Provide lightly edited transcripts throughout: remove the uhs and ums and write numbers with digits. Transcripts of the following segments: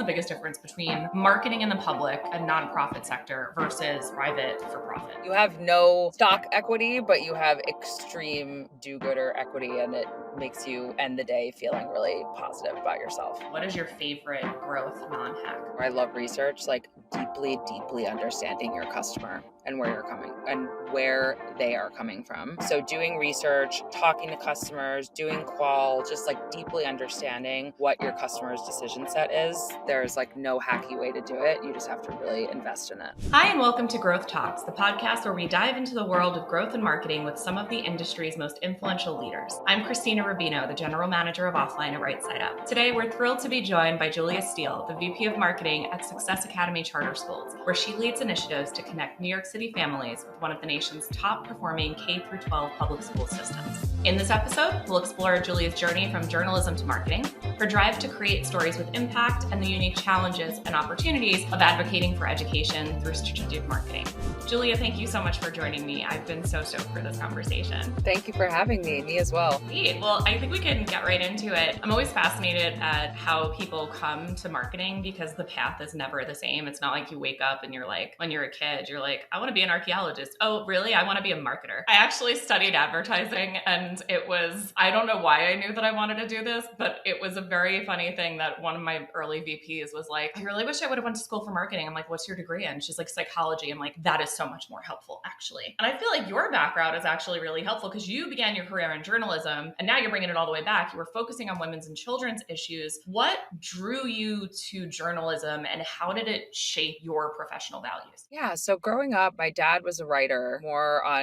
the biggest difference between marketing in the public and nonprofit sector versus private for profit? You have no stock equity, but you have extreme do-gooder equity, and it makes you end the day feeling really positive about yourself. What is your favorite growth non-hack? I love research, like deeply understanding your customer and where you're coming and where they are coming from. So doing research, talking to customers, doing qual, just like deeply understanding what your customer's decision set is. There's like no hacky way to do it. You just have to really invest in it. Hi, and welcome to Growth Talks, the podcast where we dive into the world of growth and marketing with some of the industry's most influential leaders. I'm Krystina Rubino, the General Manager of Offline at Right Side Up. Today, we're thrilled to be joined by Julia Steele, the VP of Marketing at Success Academy Charter Schools, where she leads initiatives to connect New York City families with one of the nation's top-performing K-12 public school systems. In this episode, we'll explore Julia's journey from journalism to marketing, her drive to create stories with impact, and the unique challenges and opportunities of advocating for education through strategic marketing. Julia, thank you so much for joining me. I've been so stoked for this conversation. Thank you for having me. Me as well. Great. Well, I think we can get right into it. I'm always fascinated at how people come to marketing because the path is never the same. It's not like you wake up and you're like, when you're a kid, you're like, I want to be an archaeologist. Oh, really? I want to be a marketer. I actually studied advertising, and it was, I don't know why I knew that I wanted to do this, but it was a very funny thing that one of my early VPs was like, I really wish I would have went to school for marketing. I'm like, what's your degree in? She's like, psychology. I'm like, that is so much more helpful, actually. And I feel like your background is actually really helpful because you began your career in journalism and now you're bringing it all the way back. You were focusing on women's and children's issues. What drew you to journalism and how did it shape your professional values? Yeah, so growing up, my dad was a writer,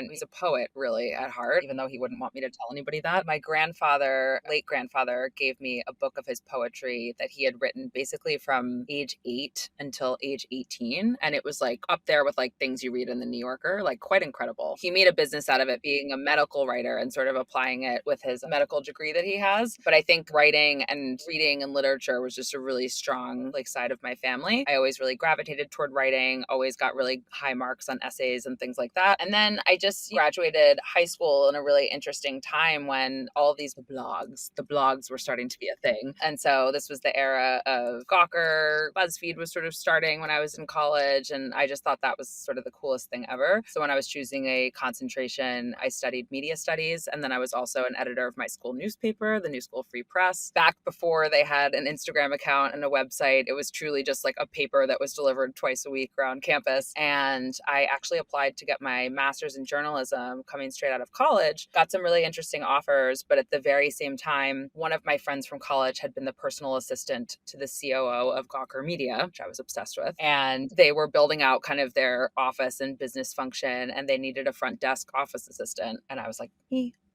he's a poet really at heart, even though he wouldn't want me to tell anybody that. My grandfather, late grandfather, gave me a book of his poetry that he had written basically from age 8 until age 18. And it was like up there with like things you read in the New Yorker, like quite incredible. He made a business out of it being a medical writer and sort of applying it with his medical degree that he has. But I think writing and reading and literature was just a really strong like side of my family. I always really gravitated toward writing, always got really high marks on essays and things like that. And then I just graduated high school in a really interesting time when all these the blogs were starting to be a thing. And so this was the era of Gawker, BuzzFeed was sort of starting when I was in college. And I just thought that was sort of the coolest thing ever. So when I was choosing a concentration, I studied media studies. And then I was also an editor of my school newspaper, the New School Free Press. Back before they had an Instagram account and a website, it was truly just like a paper that was delivered twice a week around campus. And I actually applied to get my master's in journalism coming straight out of college, got some really interesting offers. But at the very same time, one of my friends from college had been the personal assistant to the COO of Gawker Media, which I was obsessed with. And they were building out kind of their office and business function, and they needed a front desk office assistant. And I was like,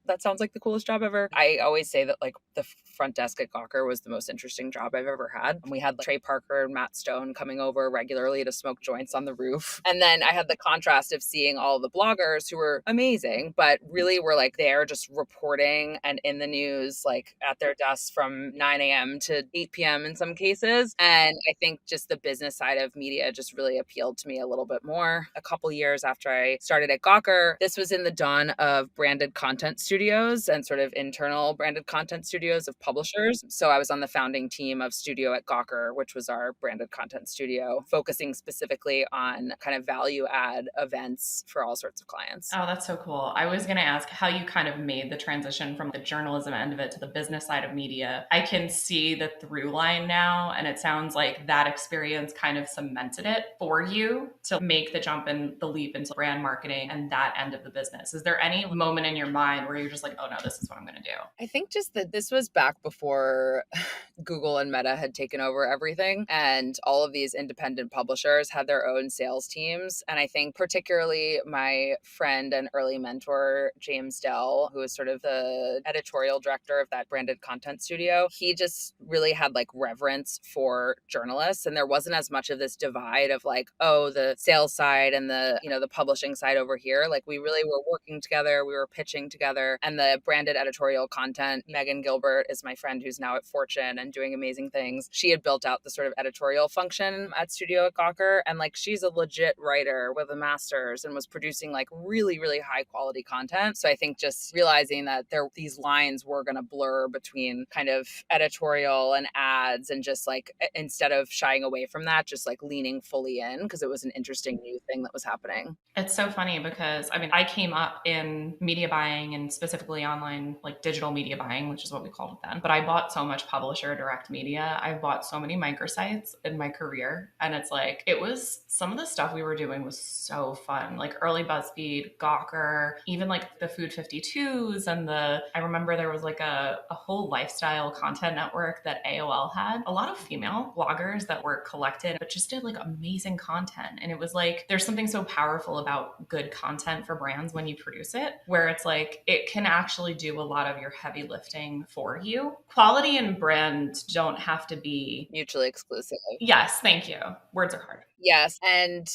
that sounds like the coolest job ever. I always say that like the front desk at Gawker was the most interesting job I've ever had. And we had like, Trey Parker and Matt Stone coming over regularly to smoke joints on the roof. And then I had the contrast of seeing all the bloggers who were amazing, but really were like there just reporting and in the news, like at their desks from 9 a.m. to 8 p.m. in some cases. And I think just the business side of media just really appealed to me a little bit more. A couple years after I started at Gawker, this was in the dawn of branded content studios and sort of internal branded content studios of publishers. So I was on the founding team of Studio at Gawker, which was our branded content studio, focusing specifically on kind of value add events for all sorts of clients. Oh, that's so cool. I was going to ask how you kind of made the transition from the journalism end of it to the business side of media. I can see the through line now, and it sounds like that experience kind of cemented it for you to make the jump and the leap into brand marketing and that end of the business. Is there any moment in your mind where you're just like, oh no, this is what I'm going to do? I think just that this was back before Google and Meta had taken over everything, and all of these independent publishers had their own sales teams. And I think particularly my friend and early mentor, James Dell, who is sort of the editorial director of that branded content studio, he just really had like reverence for journalists. And there wasn't as much of this divide of like, oh, the sales side and the, the publishing side over here. Like we really were working together. We were pitching together. Gawker and the branded editorial content. Megan Gilbert is my friend who's now at Fortune and doing amazing things. She had built out the sort of editorial function at Studio at Gawker. And like, she's a legit writer with a master's and was producing like really, really high quality content. So I think just realizing that these lines were going to blur between kind of editorial and ads, and just like, instead of shying away from that, just like leaning fully in, because it was an interesting new thing that was happening. It's so funny because I came up in media buying, and specifically online, like digital media buying, which is what we called it then. But I bought so much publisher direct media. I bought so many microsites in my career. And it's like, it was some of the stuff we were doing was so fun. Like early BuzzFeed, Gawker, even like the Food 52s, and I remember there was like a whole lifestyle content network that AOL had. A lot of female bloggers that were collected, but just did like amazing content. And it was like, there's something so powerful about good content for brands when you produce it, where it's like, it can actually do a lot of your heavy lifting for you. Quality and brand don't have to be mutually exclusive. Yes, thank you. Words are hard. Yes. And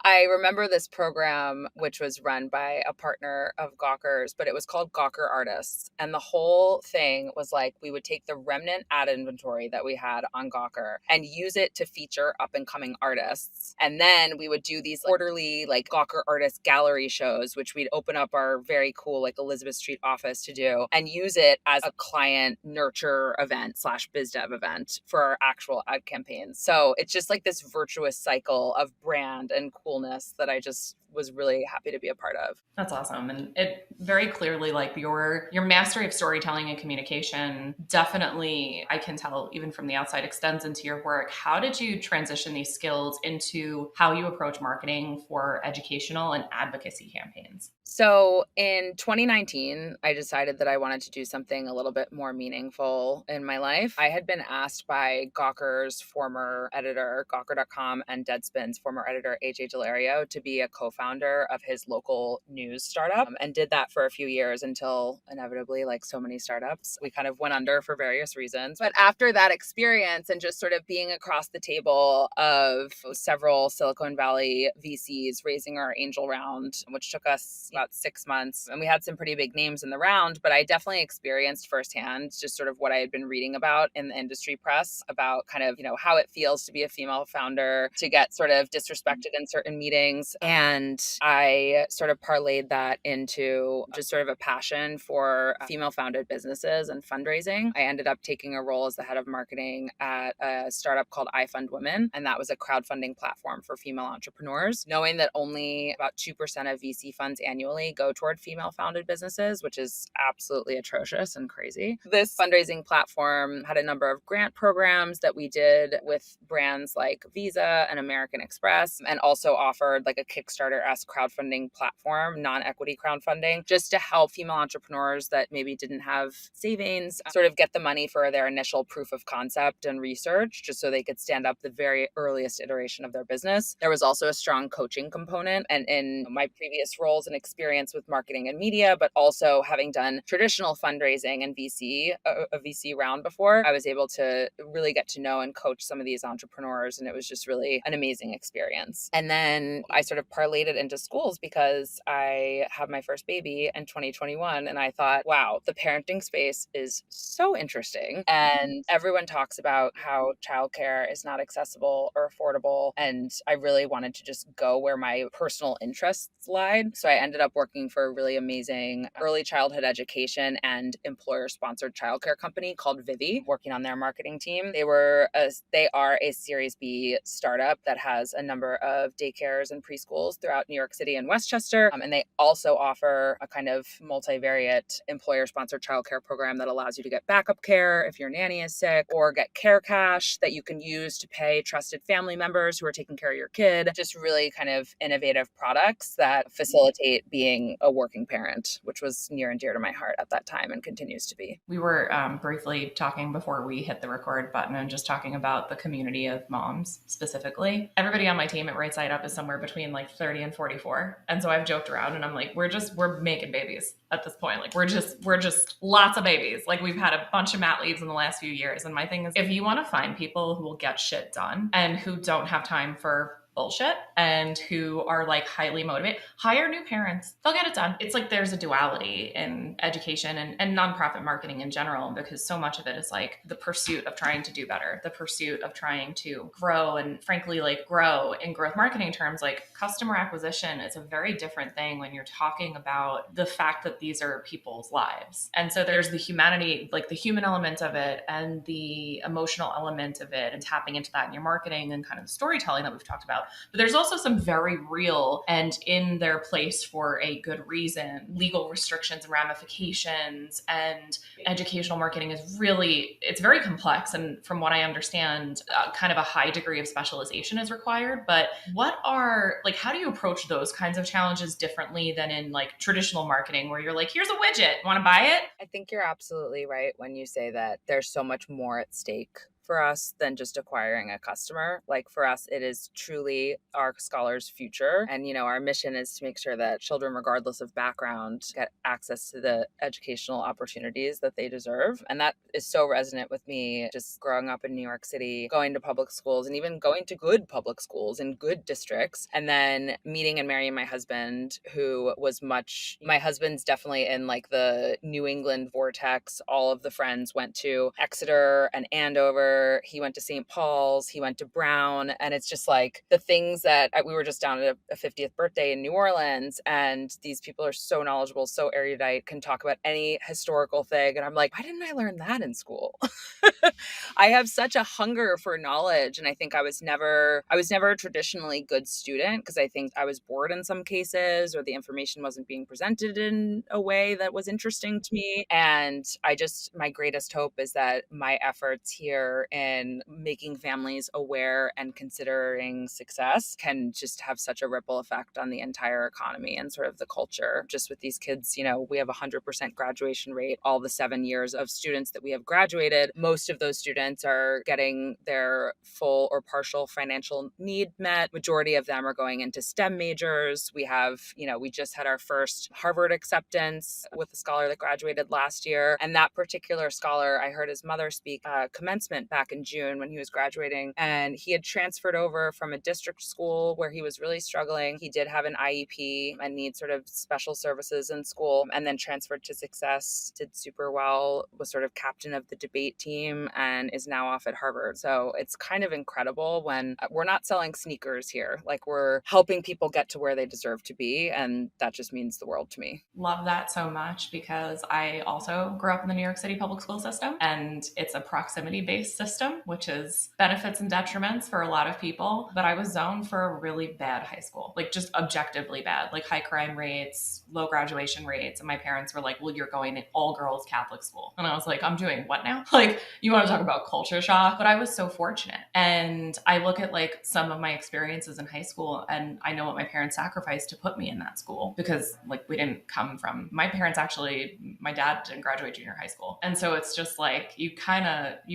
I remember this program, which was run by a partner of Gawker's, but it was called Gawker Artists. And the whole thing was like, we would take the remnant ad inventory that we had on Gawker and use it to feature up and coming artists. And then we would do these quarterly like Gawker Artist gallery shows, which we'd open up our very cool like Elizabeth Street office to do, and use it as a client nurture event / biz dev event for our actual ad campaigns. So it's just like this virtuous cycle of brand and coolness that I just was really happy to be a part of. That's awesome. And it very clearly, like your mastery of storytelling and communication, definitely, I can tell even from the outside, extends into your work. How did you transition these skills into how you approach marketing for educational and advocacy campaigns? So in 2019, I decided that I wanted to do something a little bit more meaningful in my life. I had been asked by Gawker's former editor, Gawker.com, and Deadspin's former editor, AJ Delario, to be a co-founder of his local news startup, and did that for a few years until inevitably, like so many startups, we kind of went under for various reasons. But after that experience and just sort of being across the table of several Silicon Valley VCs raising our angel round, which took us about 6 months, and we had some pretty big names in the round, but I definitely experienced firsthand just sort of what I had been reading about in the industry press about kind of, how it feels to be a female founder, to get sort of disrespected in certain meetings. And I sort of parlayed that into just sort of a passion for female founded businesses and fundraising. I ended up taking a role as the head of marketing at a startup called iFundWomen, and that was a crowdfunding platform for female entrepreneurs, knowing that only about 2% of VC funds annually go toward female founded businesses, which is absolutely atrocious and crazy. This fundraising platform had a number of grant programs that we did with brands like Visa and American Express, and also offered like a Kickstarter-esque crowdfunding platform, non-equity crowdfunding, just to help female entrepreneurs that maybe didn't have savings sort of get the money for their initial proof of concept and research, just so they could stand up the very earliest iteration of their business. There was also a strong coaching component. And in my previous roles and experience with marketing and media, but also having done traditional fundraising and a VC round before, I was able to really get to know and coach some of these entrepreneurs. And it was just really an amazing experience. And then I sort of parlayed it into schools because I had my first baby in 2021. And I thought, wow, the parenting space is so interesting. And everyone talks about how childcare is not accessible or affordable. And I really wanted to just go where my personal interests lied. So I ended up working for a really amazing early childhood education and employer-sponsored childcare company called Vivi, working on their marketing team. They are a Series B startup that has a number of daycares and preschools throughout New York City and Westchester. And they also offer a kind of multivariate employer-sponsored childcare program that allows you to get backup care if your nanny is sick, or get care cash that you can use to pay trusted family members who are taking care of your kid. Just really kind of innovative products that facilitate being a working parent, which was near and dear to my heart at that time and continues to be. We were briefly talking before we hit the record button and just talking about the community of moms specifically. Everybody on my team at Right Side Up is somewhere between like 30 and 44. And so I've joked around and I'm like, we're making babies at this point. Like we're just lots of babies. Like we've had a bunch of mat leaves in the last few years. And my thing is, if you want to find people who will get shit done and who don't have time for bullshit and who are like highly motivated, hire new parents. They'll get it done. It's like there's a duality in education and nonprofit marketing in general, because so much of it is like the pursuit of trying to do better, the pursuit of trying to grow, and frankly, like grow in growth marketing terms, like customer acquisition is a very different thing when you're talking about the fact that these are people's lives. And so there's the humanity, like the human element of it and the emotional element of it, and tapping into that in your marketing and kind of storytelling that we've talked about. But there's also some very real and in their place for a good reason legal restrictions and ramifications. And educational marketing is really, it's very complex. And from what I understand, kind of a high degree of specialization is required. But what are, like, how do you approach those kinds of challenges differently than in like traditional marketing where you're like, here's a widget, want to buy it? I think you're absolutely right when you say that there's so much more at stake for us than just acquiring a customer. Like for us, it is truly our scholars' future. And, our mission is to make sure that children, regardless of background, get access to the educational opportunities that they deserve. And that is so resonant with me just growing up in New York City, going to public schools and even going to good public schools in good districts. And then meeting and marrying my husband, who was my husband's definitely in like the New England vortex. All of the friends went to Exeter and Andover. He went to St. Paul's, he went to Brown. And it's just like the things that we were just down at a 50th birthday in New Orleans. And these people are so knowledgeable, so erudite, can talk about any historical thing. And I'm like, why didn't I learn that in school? I have such a hunger for knowledge. And I think I was never a traditionally good student because I think I was bored in some cases, or the information wasn't being presented in a way that was interesting to me. And my greatest hope is that my efforts here in making families aware and considering success can just have such a ripple effect on the entire economy and sort of the culture. Just with these kids, we have 100% graduation rate. All the 7 years of students that we have graduated, most of those students are getting their full or partial financial need met. Majority of them are going into STEM majors. We just had our first Harvard acceptance with a scholar that graduated last year. And that particular scholar, I heard his mother speak commencement back in June when he was graduating. And he had transferred over from a district school where he was really struggling. He did have an IEP and need sort of special services in school, and then transferred to Success, did super well, was sort of captain of the debate team, and is now off at Harvard. So it's kind of incredible when we're not selling sneakers here. Like, we're helping people get to where they deserve to be. And that just means the world to me. Love that so much, because I also grew up in the New York City public school system, and it's a proximity-based system, which is benefits and detriments for a lot of people. But I was zoned for a really bad high school, like just objectively bad, like high crime rates, low graduation rates. And my parents were like, well, you're going to all girls Catholic school. And I was like, I'm doing what now? Like, you want to talk about culture shock? But I was so fortunate. And I look at like some of my experiences in high school, and I know what my parents sacrificed to put me in that school, because like we didn't come from, my parents actually, my dad didn't graduate junior high school. And so it's just like, you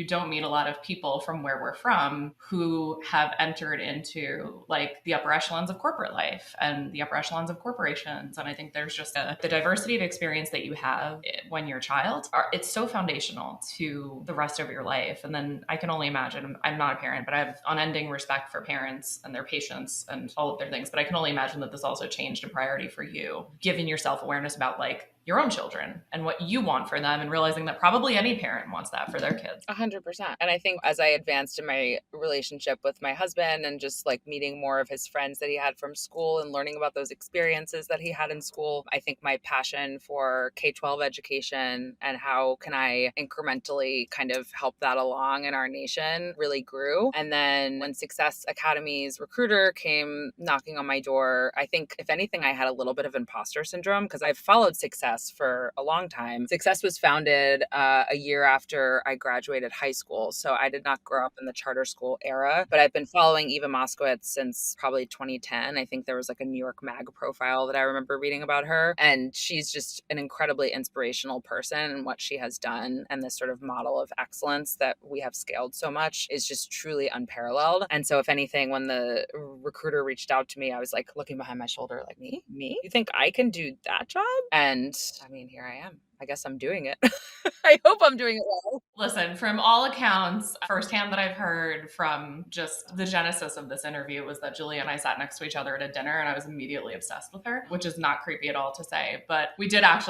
don't meet a lot of people from where we're from who have entered into like the upper echelons of corporate life and the upper echelons of corporations. And I think there's just the diversity of experience that you have when you're a child, it's so foundational to the rest of your life. And then I can only imagine, I'm not a parent, but I have unending respect for parents and their patience and all of their things. But I can only imagine that this also changed a priority for you, giving yourself awareness about like your own children and what you want for them, and realizing that probably any parent wants that for their kids. 100%. And I think as I advanced in my relationship with my husband and just like meeting more of his friends that he had from school and learning about those experiences that he had in school, I think my passion for K-12 education and how can I incrementally kind of help that along in our nation really grew. And then when Success Academy's recruiter came knocking on my door, I think if anything, I had a little bit of imposter syndrome because I've followed Success for a long time. Success was founded a year after I graduated high school. So I did not grow up in the charter school era, but I've been following Eva Moskowitz since probably 2010. I think there was like a New York Mag profile that I remember reading about her. And she's just an incredibly inspirational person, and what she has done and this sort of model of excellence that we have scaled so much is just truly unparalleled. And so if anything, when the recruiter reached out to me, I was like looking behind my shoulder, like, me? You think I can do that job? And I mean, here I am. I guess I'm doing it. I hope I'm doing it well. Listen, from all accounts, firsthand that I've heard from just the genesis of this interview was that Julia and I sat next to each other at a dinner and I was immediately obsessed with her, which is not creepy at all to say. But we talked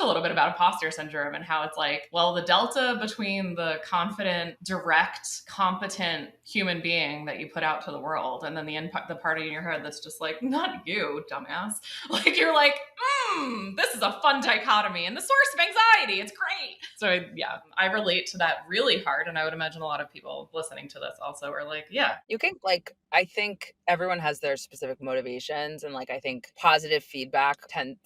a little bit about imposter syndrome and how it's like, well, the delta between the confident, direct, competent human being that you put out to the world and then the party in your head that's just like, not you, dumbass. Like, you're like, this is a fun dichotomy and the source of anxiety. It's great. So yeah, I relate to that really hard. And I would imagine a lot of people listening to this also are like, yeah. You can I think everyone has their specific motivations, and I think positive feedback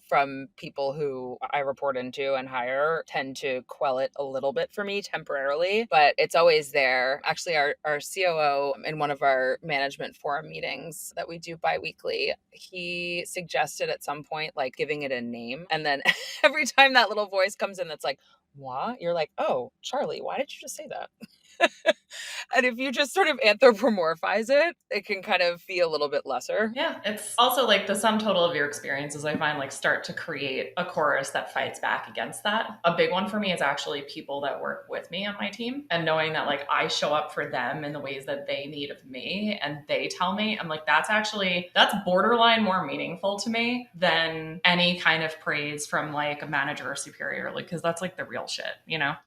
from people who I report into and hire tend to quell it a little bit for me temporarily, but it's always there. Actually, our COO in one of our management forum meetings that we do bi-weekly, he suggested at some point giving it a name, and then every time that little voice comes in that's like, what? You're like, oh, Charlie, why did you just say that? And if you just sort of anthropomorphize it, it can kind of be a little bit lesser. Yeah. It's also like the sum total of your experiences, I find, start to create a chorus that fights back against that. A big one for me is actually people that work with me on my team and knowing that I show up for them in the ways that they need of me and they tell me. I'm like, that's borderline more meaningful to me than any kind of praise from a manager or superior, because that's the real shit,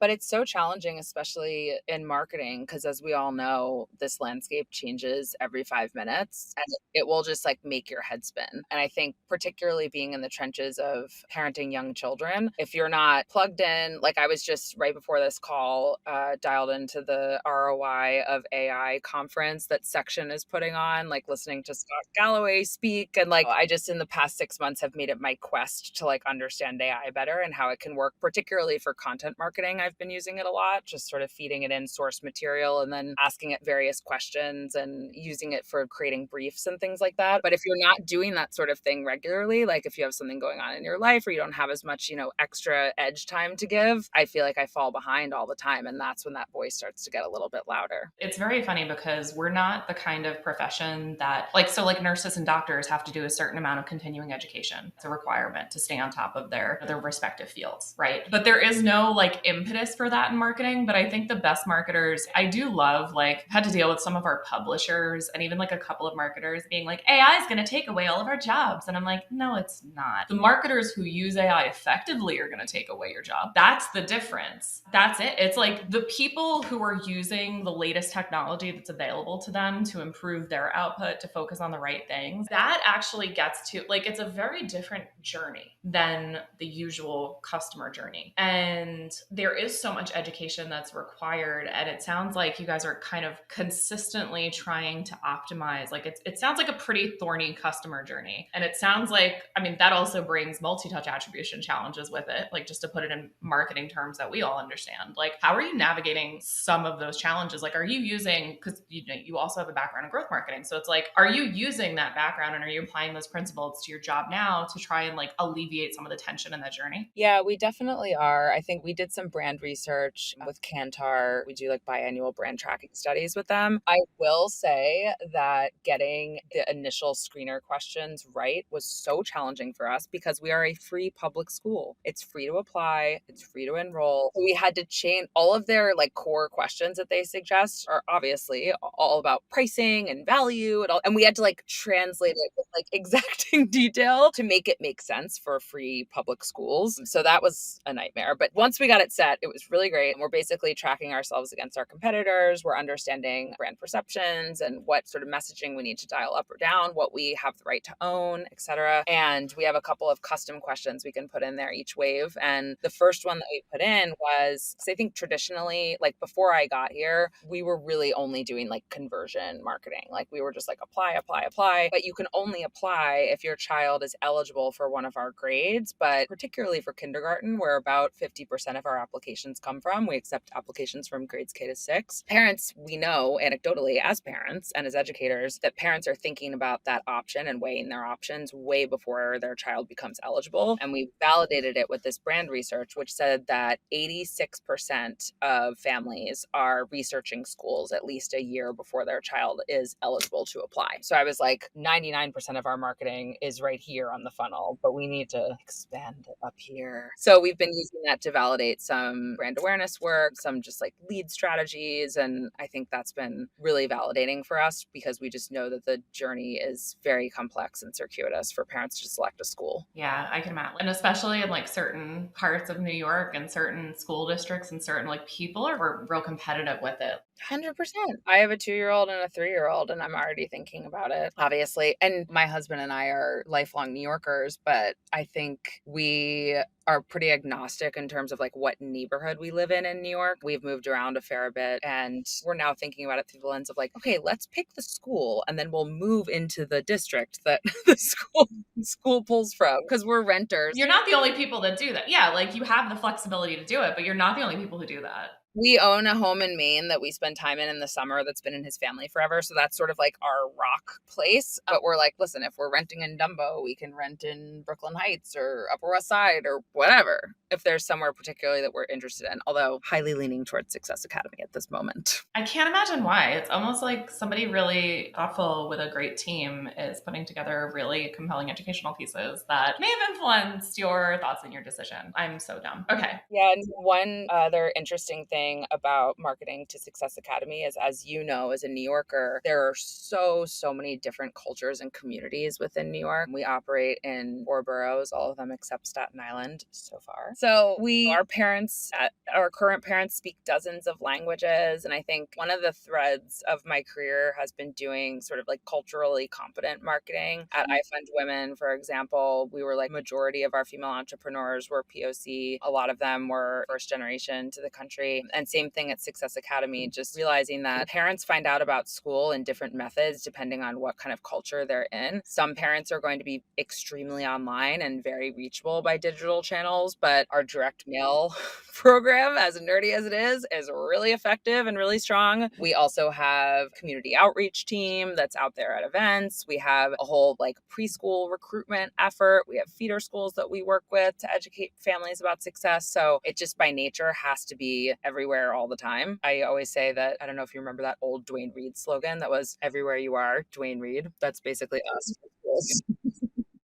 But it's so challenging, especially in marketing, because as we all know, this landscape changes every 5 minutes and it will just make your head spin. And I think particularly being in the trenches of parenting young children, if you're not plugged in, I was just right before this call, dialed into the ROI of AI conference that Section is putting on, listening to Scott Galloway speak. And I just in the past 6 months have made it my quest to understand AI better and how it can work, particularly for content marketing. I've been using it a lot, just sort of feeding it in source material and then asking it various questions and using it for creating briefs and things like that. But if you're not doing that sort of thing regularly, if you have something going on in your life or you don't have as much, extra edge time to give, I feel like I fall behind all the time. And that's when that voice starts to get a little bit louder. It's very funny because we're not the kind of profession that nurses and doctors have to do a certain amount of continuing education. It's a requirement to stay on top of their respective fields, right? But there is no impetus for that in marketing. But I think the best marketers, I do love, I've had to deal with some of our publishers and even a couple of marketers being like, AI is going to take away all of our jobs. And I'm like, no, it's not. The marketers who use AI effectively are going to take away your job. That's the difference. That's it. It's the people who are using the latest technology that's available to them to improve their output, to focus on the right things. That actually gets to, it's a very different journey than the usual customer journey. And there is so much education that's required. And it sounds like you guys are kind of consistently trying to optimize. It sounds like a pretty thorny customer journey. And it sounds like, that also brings multi-touch attribution challenges with it. Just to put it in marketing terms that we all understand. How are you navigating some of those challenges? Are you using, because you also have a background in growth marketing. So it's are you using that background and are you applying those principles to your job now to try and alleviate some of the tension in that journey? Yeah, we definitely are. I think we did some brand research with Kantar. We do biannual brand tracking studies with them. I will say that getting the initial screener questions right was so challenging for us because we are a free public school. It's free to apply. It's free to enroll. So we had to change all of their core questions that they suggest are obviously all about pricing and value and we had to translate it with exacting detail to make it make sense for free public schools. So that was a nightmare. But once we got it set, it was really great. And we're basically tracking ourselves against our competitors. We're understanding brand perceptions and what sort of messaging we need to dial up or down, what we have the right to own, etc. And we have a couple of custom questions we can put in there each wave. And the first one that we put in was, because I think traditionally, before I got here, we were really only doing conversion marketing. We were just apply, apply, apply. But you can only apply if your child is eligible for one of our grades. But particularly for kindergarten, where about 50% of our applications come from, we accept applications from grades kids K-6. Parents, we know anecdotally as parents and as educators that parents are thinking about that option and weighing their options way before their child becomes eligible. And we validated it with this brand research, which said that 86% of families are researching schools at least a year before their child is eligible to apply. So I was like, 99% of our marketing is right here on the funnel, but we need to expand it up here. So we've been using that to validate some brand awareness work, some just like lead strategies. And I think that's been really validating for us because we just know that the journey is very complex and circuitous for parents to select a school. Yeah, I can imagine. And especially in like certain parts of New York and certain school districts and certain like people are real competitive with it. 100%. I have a 2-year-old and a 3-year-old, and I'm already thinking about it, obviously. And my husband and I are lifelong New Yorkers, but I think we are pretty agnostic in terms of like what neighborhood we live in New York. We've moved around a fair bit, and we're now thinking about it through the lens of like, okay, let's pick the school and then we'll move into the district that the school pulls from because we're renters. You're not the only people that do that. Yeah, like you have the flexibility to do it, but you're not the only people who do that. We own a home in Maine that we spend time in the summer that's been in his family forever. So that's sort of like our rock place. But we're like, listen, if we're renting in Dumbo, we can rent in Brooklyn Heights or Upper West Side or whatever, if there's somewhere particularly that we're interested in, although highly leaning towards Success Academy at this moment. I can't imagine why. It's almost like somebody really thoughtful with a great team is putting together really compelling educational pieces that may have influenced your thoughts and your decision. I'm so dumb. Okay. Yeah. And one other interesting thing about marketing to Success Academy is, as you know, as a New Yorker, there are so many different cultures and communities within New York. We operate in 4 boroughs, all of them except Staten Island so far. So our current parents speak dozens of languages. And I think one of the threads of my career has been doing sort of like culturally competent marketing. At iFundWomen, for example, we were like majority of our female entrepreneurs were POC. A lot of them were first generation to the country. And same thing at Success Academy, just realizing that parents find out about school in different methods depending on what kind of culture they're in. Some parents are going to be extremely online and very reachable by digital channels, but our direct mail program, as nerdy as it is really effective and really strong. We also have community outreach team that's out there at events. We have a whole like preschool recruitment effort. We have feeder schools that we work with to educate families about success. So it just by nature has to be everywhere all the time. I always say that, I don't know if you remember that old Dwayne Reed slogan that was everywhere you are, Dwayne Reed. That's basically us.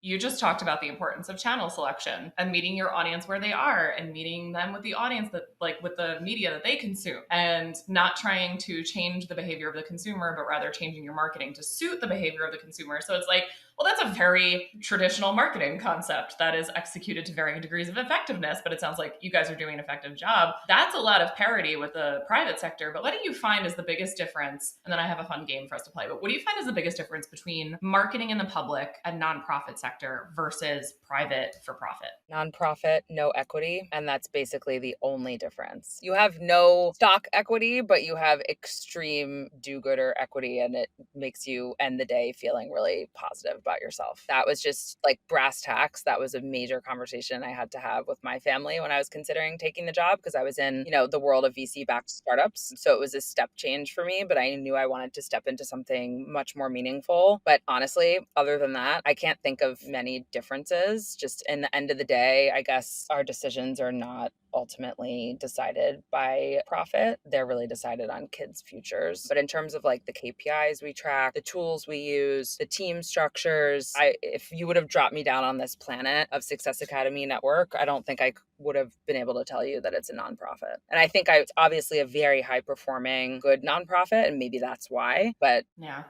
You just talked about the importance of channel selection and meeting your audience where they are and meeting them with the audience that like with the media that they consume and not trying to change the behavior of the consumer, but rather changing your marketing to suit the behavior of the consumer. So it's like, well, that's a very traditional marketing concept that is executed to varying degrees of effectiveness, but it sounds like you guys are doing an effective job. That's a lot of parity with the private sector, but what do you find is the biggest difference? And then I have a fun game for us to play, but what do you find is the biggest difference between marketing in the public and nonprofit sector versus private for profit? Nonprofit, no equity, and that's basically the only difference. You have no stock equity, but you have extreme do-gooder equity, and it makes you end the day feeling really positive about yourself. That was just like brass tacks. That was a major conversation I had to have with my family when I was considering taking the job because I was in, the world of VC-backed startups. So it was a step change for me, but I knew I wanted to step into something much more meaningful. But honestly, other than that, I can't think of many differences. Just in the end of the day, I guess our decisions are not ultimately decided by profit. They're really decided on kids' futures. But in terms of like the KPIs we track, the tools we use, the team structures, if you would have dropped me down on this planet of Success Academy Network, I don't think I would have been able to tell you that it's a nonprofit. And I think it's obviously a very high performing, good nonprofit, and maybe that's why. But yeah,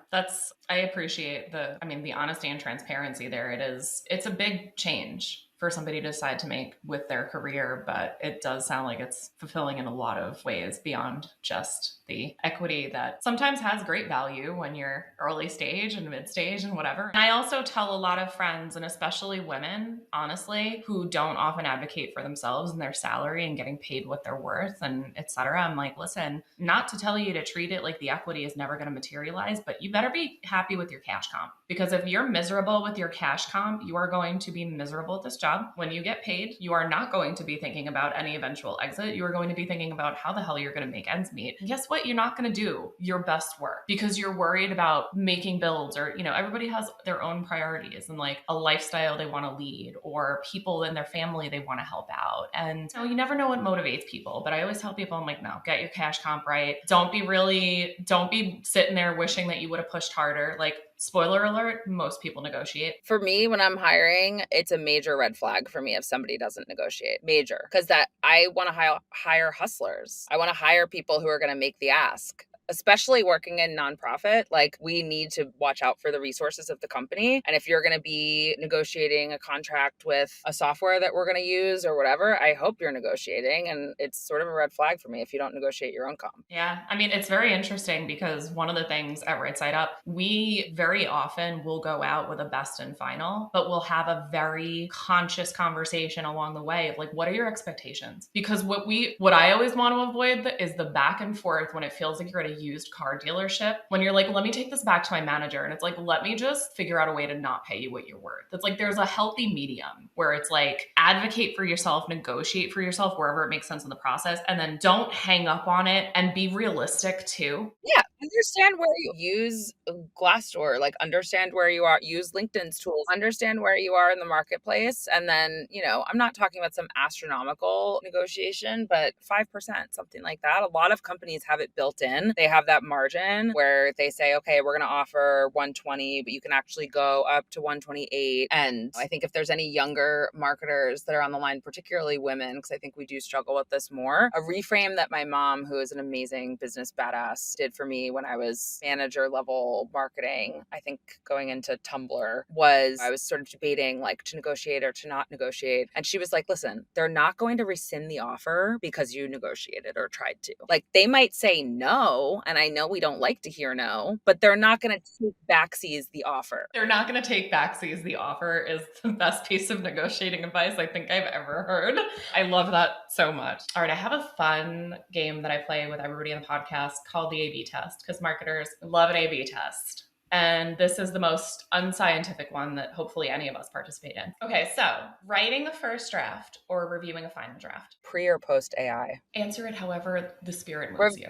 I appreciate the honesty and transparency there. It's a big change for somebody to decide to make with their career, but it does sound like it's fulfilling in a lot of ways beyond just the equity that sometimes has great value when you're early stage and mid stage and whatever. And I also tell a lot of friends, and especially women, honestly, who don't often advocate for themselves and their salary and getting paid what they're worth and et cetera. I'm like, listen, not to tell you to treat it like the equity is never going to materialize, but you better be happy with your cash comp. Because if you're miserable with your cash comp, you are going to be miserable at this job. job, when you get paid, you are not going to be thinking about any eventual exit. You are going to be thinking about how the hell you're going to make ends meet. And guess what? You're not going to do your best work because you're worried about making bills, or, everybody has their own priorities and like a lifestyle they want to lead, or people in their family they want to help out. And you never know what motivates people. But I always tell people, I'm like, no, get your cash comp right. Don't be sitting there wishing that you would have pushed harder. Like, spoiler alert, most people negotiate. For me, when I'm hiring, it's a major red flag for me if somebody doesn't negotiate. Major. Because I want to hire hustlers. I want to hire people who are going to make the ask. Especially working in nonprofit, like we need to watch out for the resources of the company. And if you're going to be negotiating a contract with a software that we're going to use or whatever, I hope you're negotiating. And it's sort of a red flag for me if you don't negotiate your own comp. Yeah. I mean, it's very interesting because one of the things at Right Side Up, we very often will go out with a best and final, but we'll have a very conscious conversation along the way of like, what are your expectations? Because what I always want to avoid is the back and forth when it feels like you're at a used car dealership, when you're like, let me take this back to my manager. And it's like, let me just figure out a way to not pay you what you're worth. It's like, there's a healthy medium where it's like, advocate for yourself, negotiate for yourself wherever it makes sense in the process. And then don't hang up on it and be realistic too. Yeah. Understand where you use Glassdoor, like understand where you are, use LinkedIn's tools, understand where you are in the marketplace. And then, I'm not talking about some astronomical negotiation, but 5%, something like that. A lot of companies have it built in. They have that margin where they say, okay, we're going to offer 120, but you can actually go up to 128. And I think if there's any younger marketers that are on the line, particularly women, because I think we do struggle with this more, a reframe that my mom, who is an amazing business badass, did for me when I was manager level marketing, I think going into Tumblr, I was sort of debating like to negotiate or to not negotiate. And she was like, listen, they're not going to rescind the offer because you negotiated or tried to. Like they might say no, and I know we don't like to hear no, but they're not going to take backsies the offer. They're not going to take backsies the offer is the best piece of negotiating advice I think I've ever heard. I love that so much. All right, I have a fun game that I play with everybody on the podcast called the A/B test, because marketers love an A/B test. And this is the most unscientific one that hopefully any of us participate in. Okay, so writing a first draft or reviewing a final draft? Pre or post AI? Answer it however the spirit moves you.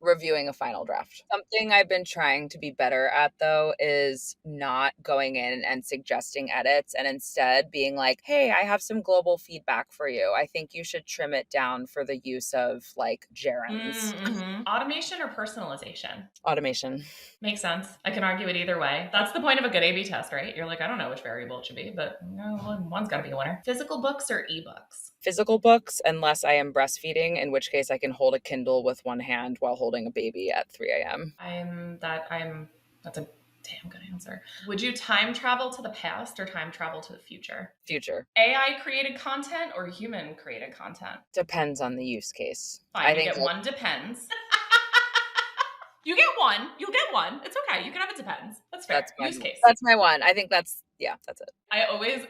Reviewing a final draft. Something I've been trying to be better at, though, is not going in and suggesting edits and instead being like, hey, I have some global feedback for you. I think you should trim it down for the use of like gerunds. Mm-hmm. Automation or personalization? Automation. Makes sense. I can argue it either way. That's the point of a good A/B test, right? You're like, I don't know which variable it should be, but one's got to be a winner. Physical books or ebooks? Physical books, unless I am breastfeeding, in which case I can hold a Kindle with one hand while holding a baby at 3 a.m. That's a damn good answer. Would you time travel to the past or time travel to the future? Future. AI created content or human created content? Depends on the use case. Fine, I think one depends. You get one. You'll get one. It's okay. You can have it depends. That's fair. Use case. That's my one. I think that's it.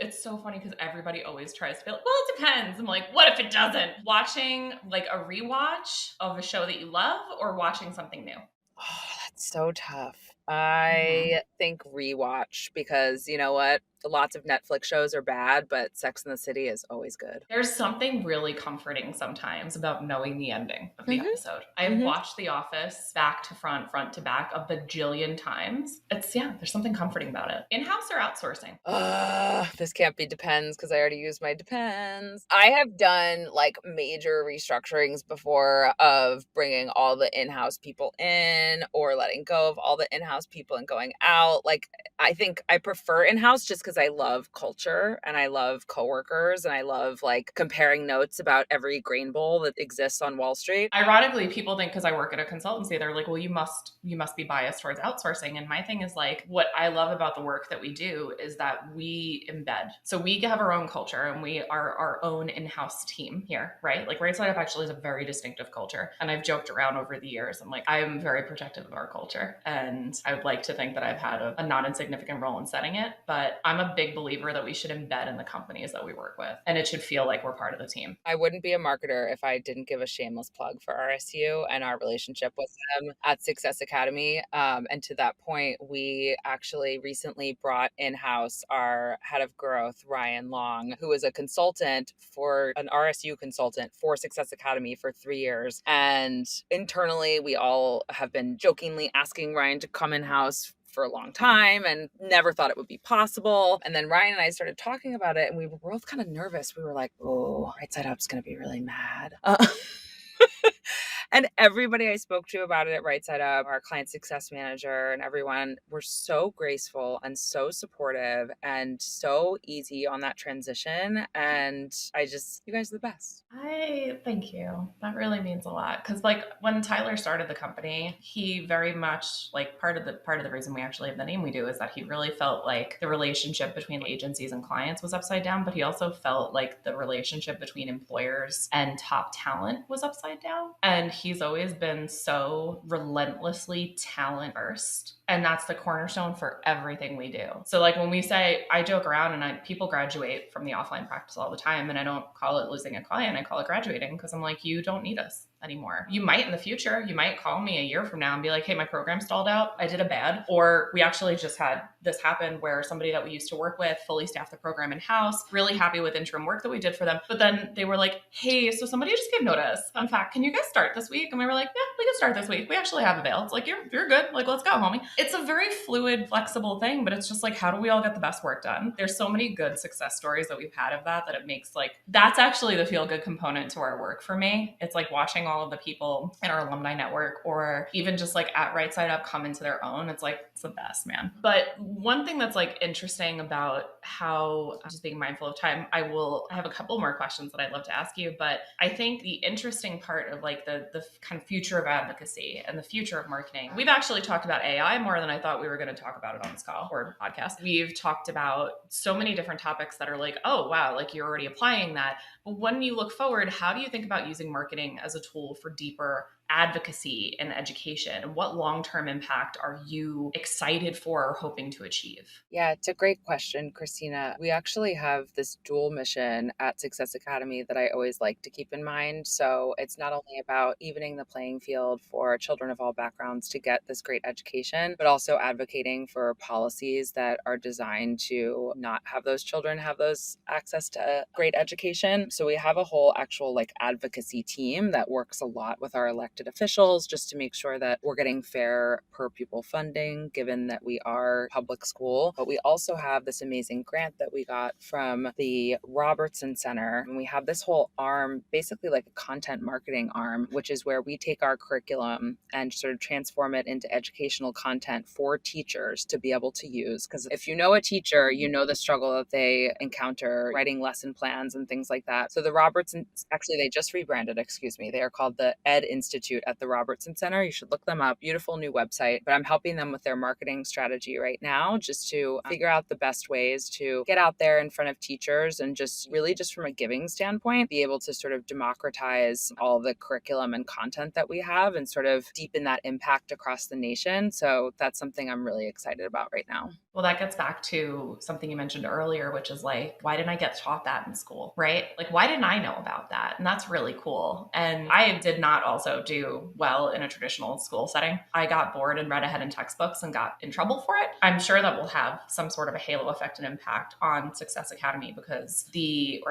It's so funny because everybody always tries to be like, well, it depends. I'm like, what if it doesn't? Watching like a rewatch of a show that you love or watching something new? Oh, that's so tough. I think rewatch, because you know what? Lots of Netflix shows are bad, but Sex and the City is always good. There's something really comforting sometimes about knowing the ending of the episode. I've watched The Office back to front to back a bajillion times. There's something comforting about it. In-house or outsourcing? This can't be depends because I already used my depends. I have done like major restructurings before of bringing all the in-house people in or letting go of all the in-house people and going out. Like, I think I prefer in-house just because I love culture and I love coworkers and I love like comparing notes about every grain bowl that exists on Wall Street. Ironically, people think because I work at a consultancy, they're like, well, you must be biased towards outsourcing. And my thing is like, what I love about the work that we do is that we embed. So we have our own culture and we are our own in-house team here, right? Like Right Side Up actually is a very distinctive culture. And I've joked around over the years. I'm like, I'm very protective of our culture. And I would like to think that I've had a not insignificant role in setting it. But I'm a big believer that we should embed in the companies that we work with, and it should feel like we're part of the team. I wouldn't be a marketer if I didn't give a shameless plug for RSU and our relationship with them at Success Academy. And to that point, we actually recently brought in-house our head of growth, Ryan Long, who is a consultant for an RSU consultant for Success Academy for 3 years. And internally, we all have been jokingly asking Ryan to come in-house for a long time and never thought it would be possible. And then Ryan and I started talking about it and we were both kind of nervous. We were like, oh, Right Side Up's going to be really mad. And everybody I spoke to about it at Right Side Up, our client success manager and everyone, were so graceful and so supportive and so easy on that transition. And you guys are the best. I thank you. That really means a lot. Cause like when Tyler started the company, he very much like part of the reason we actually have the name we do is that he really felt like the relationship between agencies and clients was upside down, but he also felt like the relationship between employers and top talent was upside down. And he's always been so relentlessly talent first. And that's the cornerstone for everything we do. So like when we say, I joke around and people graduate from the offline practice all the time, and I don't call it losing a client, I call it graduating, because I'm like, you don't need us anymore. You might in the future, you might call me a year from now and be like, hey, my program stalled out. I did a bad. Or we actually just had this happen where somebody that we used to work with fully staffed the program in-house, really happy with interim work that we did for them. But then they were like, hey, so somebody just gave notice. Fun fact, can you guys start this week? And we were like, yeah, we can start this week. We actually have a bail. It's like, you're good. Like, let's go, homie. It's a very fluid, flexible thing, but it's just like, how do we all get the best work done? There's so many good success stories that we've had of that it makes like, that's actually the feel good component to our work for me. It's like watching all of the people in our alumni network or even just like at Right Side Up come into their own. It's like, it's the best, man. But one thing that's like interesting about how just being mindful of time, I have a couple more questions that I'd love to ask you, but I think the interesting part of like the kind of future of advocacy and the future of marketing, we've actually talked about AI more than I thought we were going to talk about it on this call or podcast. We've talked about so many different topics that are like, oh, wow, like you're already applying that. But when you look forward, how do you think about using marketing as a tool for deeper advocacy and education? What long-term impact are you excited for or hoping to achieve? Yeah, it's a great question, Krystina. We actually have this dual mission at Success Academy that I always like to keep in mind. So it's not only about evening the playing field for children of all backgrounds to get this great education, but also advocating for policies that are designed to not have those children have those access to great education. So we have a whole actual like advocacy team that works a lot with our elected officials just to make sure that we're getting fair per pupil funding, given that we are public school. But we also have this amazing grant that we got from the Robertson Center. And we have this whole arm, basically like a content marketing arm, which is where we take our curriculum and sort of transform it into educational content for teachers to be able to use. Because if you know a teacher, you know the struggle that they encounter writing lesson plans and things like that. So the Robertson, actually, they just rebranded, excuse me. They are called the Ed Institute at the Robertson Center. You should look them up. Beautiful new website. But I'm helping them with their marketing strategy right now, just to figure out the best ways to get out there in front of teachers and just really just from a giving standpoint, be able to sort of democratize all the curriculum and content that we have and sort of deepen that impact across the nation. So that's something I'm really excited about right now. Well, that gets back to something you mentioned earlier, which is like, why didn't I get taught that in school, right? Like, why didn't I know about that? And that's really cool. And I did not also do well in a traditional school setting. I got bored and read ahead in textbooks and got in trouble for it. I'm sure that will have some sort of a halo effect and impact on Success Academy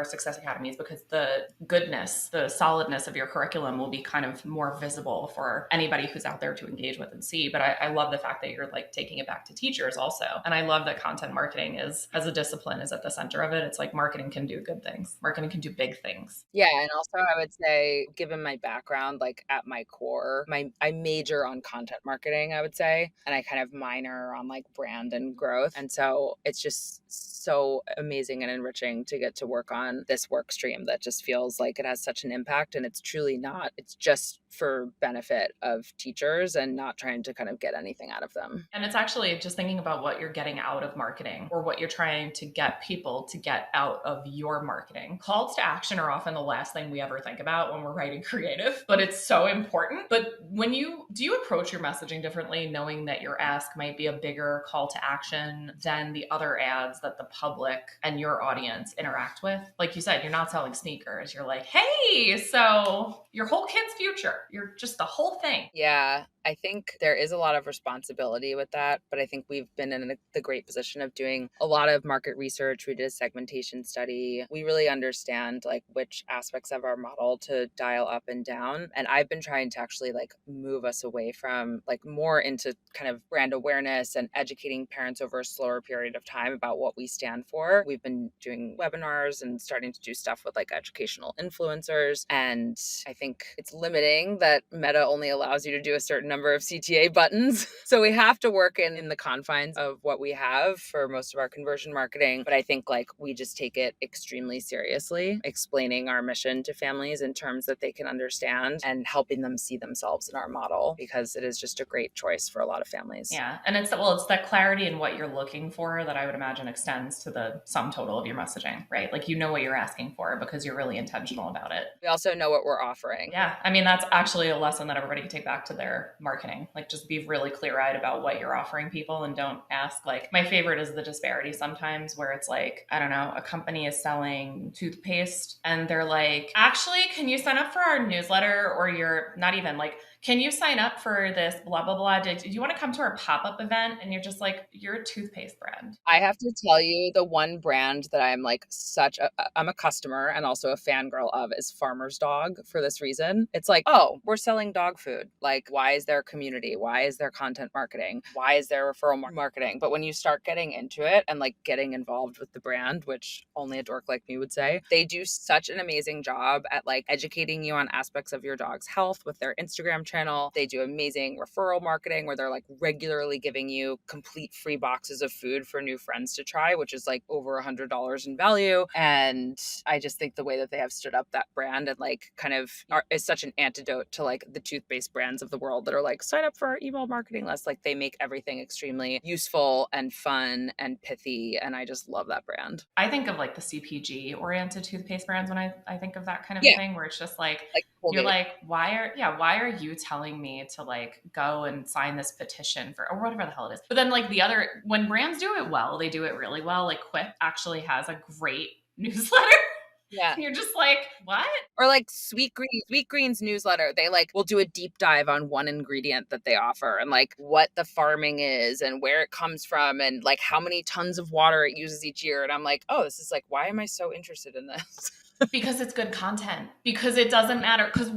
Success Academies, because the goodness, the solidness of your curriculum will be kind of more visible for anybody who's out there to engage with and see. But I love the fact that you're like taking it back to teachers also. And I love that content marketing is, as a discipline, is at the center of it. It's like marketing can do good things. Marketing can do big things. Yeah. And also I would say, given my background, like at my core, I major on content marketing, I would say, and I kind of minor on like brand and growth. And so it's just so amazing and enriching to get to work on this work stream that just feels like it has such an impact. And it's truly not, it's just for benefit of teachers and not trying to kind of get anything out of them. And it's actually just thinking about what you're getting out of marketing or what you're trying to get people to get out of your marketing. Calls to action are often the last thing we ever think about when we're writing creative, but it's so important. But do you approach your messaging differently, knowing that your ask might be a bigger call to action than the other ads that the public and your audience interact with? Like you said, you're not selling sneakers. You're like, hey, so your whole kid's future, you're just the whole thing. Yeah, I think there is a lot of responsibility with that, but I think we've been in the great position of doing a lot of market research. We did a segmentation study. We really understand like which aspects of our model to dial up and down. And I've been trying to actually like move us away from like more into kind of brand awareness and educating parents over a slower period of time about what we stand for. We've been doing webinars and starting to do stuff with like educational influencers. And I think it's limiting that Meta only allows you to do a certain number of CTA buttons. So we have to work in the confines of what we have for most of our conversion marketing. But I think like we just take it extremely seriously, explaining our mission to families in terms that they can understand and helping them see themselves in our model, because it is just a great choice for a lot of families. Yeah. And it's that clarity in what you're looking for that I would imagine extends to the sum total of your messaging, right? Like you know what you're asking for because you're really intentional about it. We also know what we're offering. Yeah. I mean, that's actually a lesson that everybody can take back to their marketing. Like just be really clear-eyed about what you're offering people and don't ask. Like my favorite is the disparity sometimes where it's like, I don't know, a company is selling toothpaste and they're like, actually, can you sign up for our newsletter? Or you're not even like, can you sign up for this blah, blah, blah? Do you want to come to our pop-up event? And you're just like, you're a toothpaste brand. I have to tell you, the one brand that I'm like I'm a customer and also a fangirl of is Farmer's Dog for this reason. It's like, oh, we're selling dog food. Like, why is there a community? Why is there content marketing? Why is there referral marketing? But when you start getting into it and like getting involved with the brand, which only a dork like me would say, they do such an amazing job at like educating you on aspects of your dog's health with their Instagram channel. They do amazing referral marketing where they're like regularly giving you complete free boxes of food for new friends to try, which is like over $100 in value. And I just think the way that they have stood up that brand and like kind of is such an antidote to like the toothpaste brands of the world that are like, sign up for our email marketing list. Like they make everything extremely useful and fun and pithy. And I just love that brand. I think of like the CPG oriented toothpaste brands when I think of that kind of thing where it's just like you're like, why are you telling me to like go and sign this petition for, or whatever the hell it is. But then like when brands do it well, they do it really well. Like Quip actually has a great newsletter. Yeah. You're just like, what? Or like Sweet Green's newsletter. They like will do a deep dive on one ingredient that they offer and like what the farming is and where it comes from and like how many tons of water it uses each year. And I'm like, oh, this is like, why am I so interested in this? Because it's good content. Because it doesn't matter. Because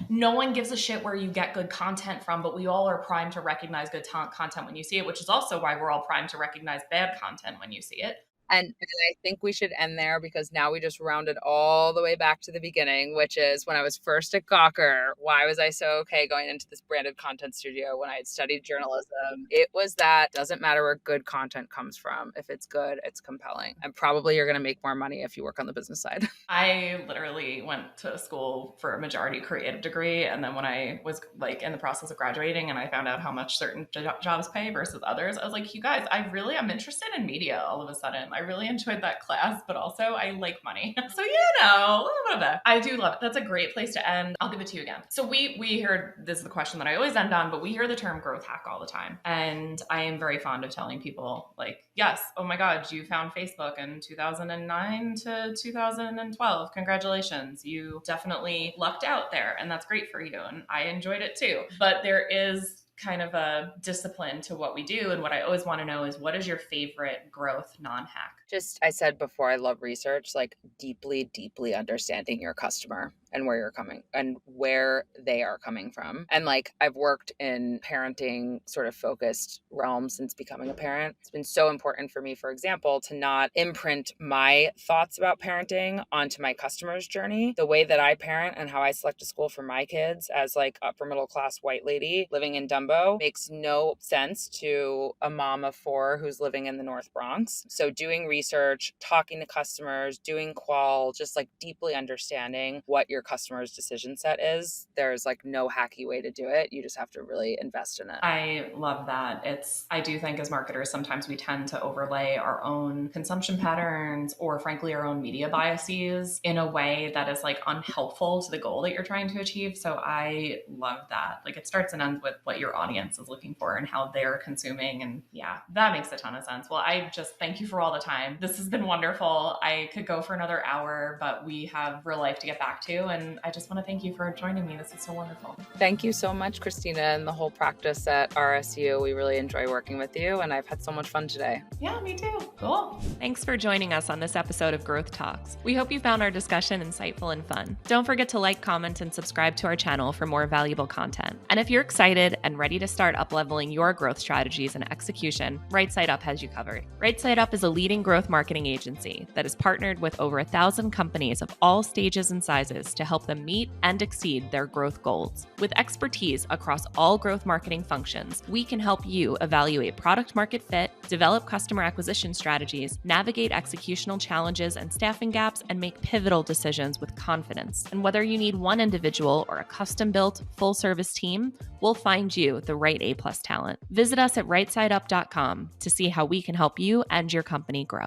no one gives a shit where you get good content from, but we all are primed to recognize good content when you see it, which is also why we're all primed to recognize bad content when you see it. And I think we should end there because now we just rounded all the way back to the beginning, which is when I was first at Gawker. Why was I so okay going into this branded content studio when I had studied journalism? It was that doesn't matter where good content comes from. If it's good, it's compelling. And probably you're going to make more money if you work on the business side. I literally went to school for a majority creative degree. And then when I was like in the process of graduating and I found out how much certain jobs pay versus others, I was like, you guys, I'm interested in media all of a sudden. I really enjoyed that class, but also I like money. So, a little bit of that. I do love it. That's a great place to end. I'll give it to you again. So we heard, this is the question that I always end on, but we hear the term growth hack all the time. And I am very fond of telling people like, yes, oh my God, you found Facebook in 2009 to 2012. Congratulations. You definitely lucked out there. And that's great for you. And I enjoyed it too. But there is kind of a discipline to what we do. And what I always want to know is, what is your favorite growth non-hack? I said before, I love research, like deeply, deeply understanding your customer and where you're coming and where they are coming from. And like, I've worked in parenting sort of focused realms since becoming a parent. It's been so important for me, for example, to not imprint my thoughts about parenting onto my customer's journey. The way that I parent and how I select a school for my kids as like upper middle class white lady living in Dumbo makes no sense to a mom of 4 who's living in the North Bronx. So doing research research, talking to customers, doing qual, just like deeply understanding what your customer's decision set is. There's like no hacky way to do it. You just have to really invest in it. I love that. I do think as marketers, sometimes we tend to overlay our own consumption patterns or frankly, our own media biases in a way that is like unhelpful to the goal that you're trying to achieve. So I love that. Like it starts and ends with what your audience is looking for and how they're consuming. And yeah, that makes a ton of sense. Well, I just thank you for all the time. This has been wonderful. I could go for another hour, but we have real life to get back to. And I just want to thank you for joining me. This is so wonderful. Thank you so much, Krystina, and the whole practice at RSU. We really enjoy working with you, and I've had so much fun today. Yeah, me too. Cool. Thanks for joining us on this episode of Growth Talks. We hope you found our discussion insightful and fun. Don't forget to like, comment, and subscribe to our channel for more valuable content. And if you're excited and ready to start up-leveling your growth strategies and execution, Right Side Up has you covered. Right Side Up is a leading growth marketing agency that has partnered with over 1,000 companies of all stages and sizes to help them meet and exceed their growth goals. With expertise across all growth marketing functions, we can help you evaluate product market fit, develop customer acquisition strategies, navigate executional challenges and staffing gaps, and make pivotal decisions with confidence. And whether you need one individual or a custom-built, full-service team, we'll find you the right A+ talent. Visit us at rightsideup.com to see how we can help you and your company grow.